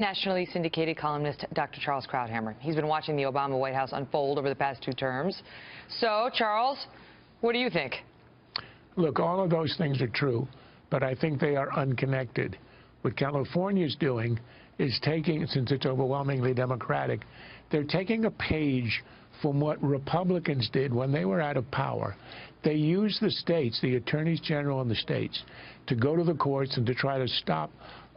Nationally syndicated columnist Dr. Charles Krauthammer. He's been watching the Obama White House unfold over the past 2 terms. So, Charles, what do you think? Look, all of those things are true, but I think they are unconnected. What California is doing is taking, since it's overwhelmingly Democratic, they're taking a page from what Republicans did when they were out of power. They used the states, the attorneys general in the states, to go to the courts and to try to stop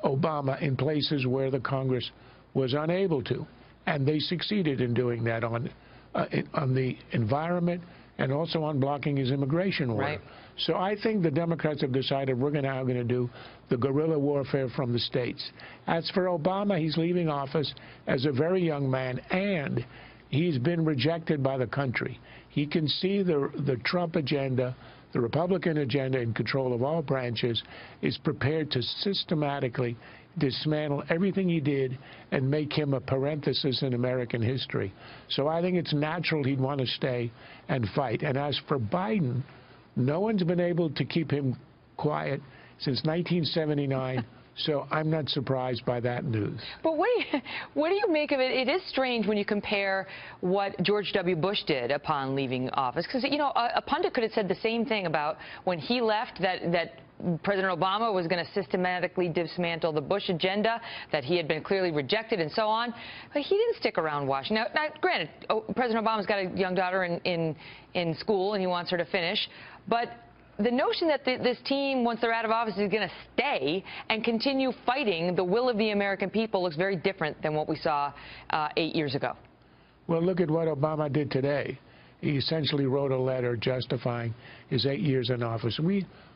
Obama in places where the Congress was unable to. And they succeeded in doing that on the environment and also on blocking his immigration order. Right. So I think the Democrats have decided we're now going to do the guerrilla warfare from the states. As for Obama, he's leaving office as a very young man, and he's been rejected by the country. He can see the Trump agenda, the Republican agenda in control of all branches, is prepared to systematically dismantle everything he did and make him a parenthesis in American history. So I think it's natural he'd want to stay and fight. And as for Biden, no one's been able to keep him quiet since 1979. So I'm not surprised by that news. But what do you make of it? It is strange when you compare what George W. Bush did upon leaving office, because, you know, a pundit could have said the same thing about when he left, that President Obama was going to systematically dismantle the Bush agenda, that he had been clearly rejected and so on. But he didn't stick around Washington. Now granted, President Obama's got a young daughter in school and he wants her to finish, but the notion that this team, once they're out of office, is going to stay and continue fighting the will of the American people looks very different than what we saw 8 years ago. Well, look at what Obama did today. He essentially wrote a letter justifying his 8 years in office.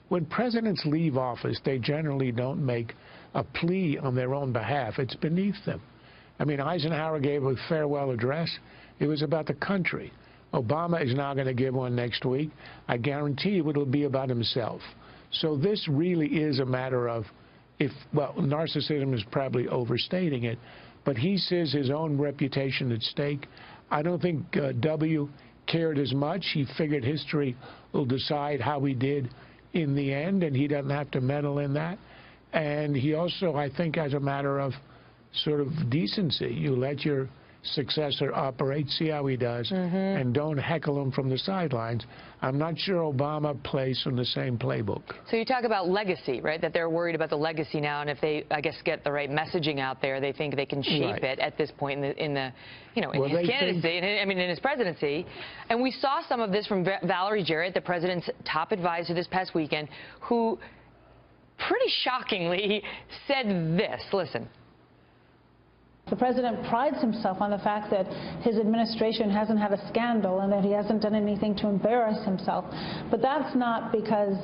When presidents leave office, they generally don't make a plea on their own behalf. It's beneath them. I mean, Eisenhower gave a farewell address. It was about the country. Obama is now going to give one next week. I guarantee you it'll be about himself. So this really is a matter of, well, narcissism is probably overstating it, but he sees his own reputation at stake. I don't think W cared as much. He figured history will decide how he did in the end, and he doesn't have to meddle in that. And he also, I think, as a matter of sort of decency, you let your successor operate, see how he does, and don't heckle him from the sidelines. I'm not sure Obama plays from the same playbook. So you talk about legacy, right? That they're worried about the legacy now, and if they, I guess, get the right messaging out there, they think they can shape it at this point in the you know, in his candidacy, in his presidency. And we saw some of this from Valerie Jarrett, the president's top advisor this past weekend, who pretty shockingly said this. Listen. The president prides himself on the fact that his administration hasn't had a scandal and that he hasn't done anything to embarrass himself. But that's not because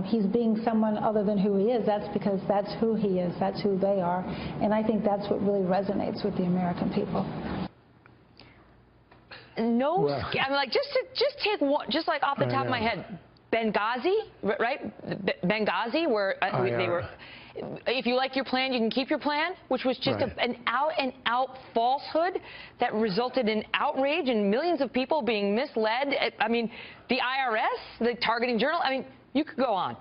he's being someone other than who he is. That's because that's who he is. That's who they are. And I think that's what really resonates with the American people. No, well, I mean, like, just take one, just like off the top of my head, Benghazi, right? Benghazi, where they were. If you like your plan, you can keep your plan, which was just an out-and-out falsehood that resulted in outrage and millions of people being misled. I mean, the IRS, the targeting journal, I mean, you could go on.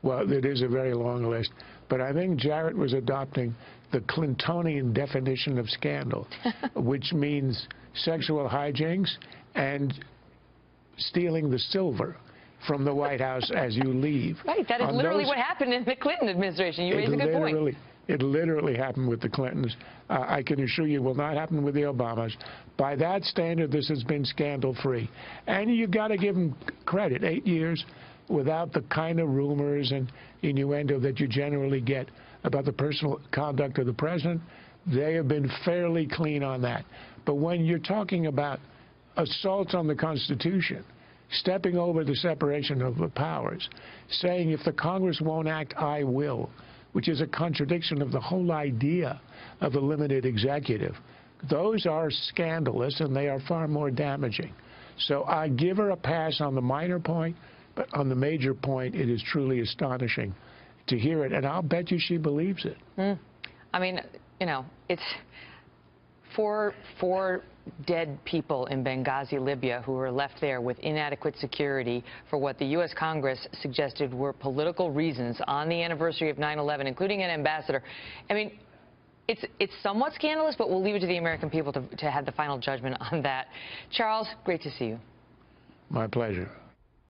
Well, it is a very long list, but I think Jarrett was adopting the Clintonian definition of scandal, which means sexual hijinks and stealing the silver from the White House as you leave. Right, that is literally what happened in the Clinton administration. You raise a good point. It literally happened with the Clintons. I can assure you it will not happen with the Obamas. By that standard, this has been scandal-free. And you've got to give them credit. 8 years without the kind of rumors and innuendo that you generally get about the personal conduct of the president. They have been fairly clean on that. But when you're talking about assaults on the Constitution, stepping over the separation of the powers, saying if the Congress won't act, I will, which is a contradiction of the whole idea of a limited executive. Those are scandalous, and they are far more damaging. So I give her a pass on the minor point, but on the major point, it is truly astonishing to hear it, and I'll bet you she believes it. I mean, you know, it's four dead people in Benghazi, Libya, who were left there with inadequate security for what the U.S. Congress suggested were political reasons on the anniversary of 9/11, including an ambassador. I mean, it's somewhat scandalous, but we'll leave it to the American people to have the final judgment on that. Charles, great to see you. My pleasure.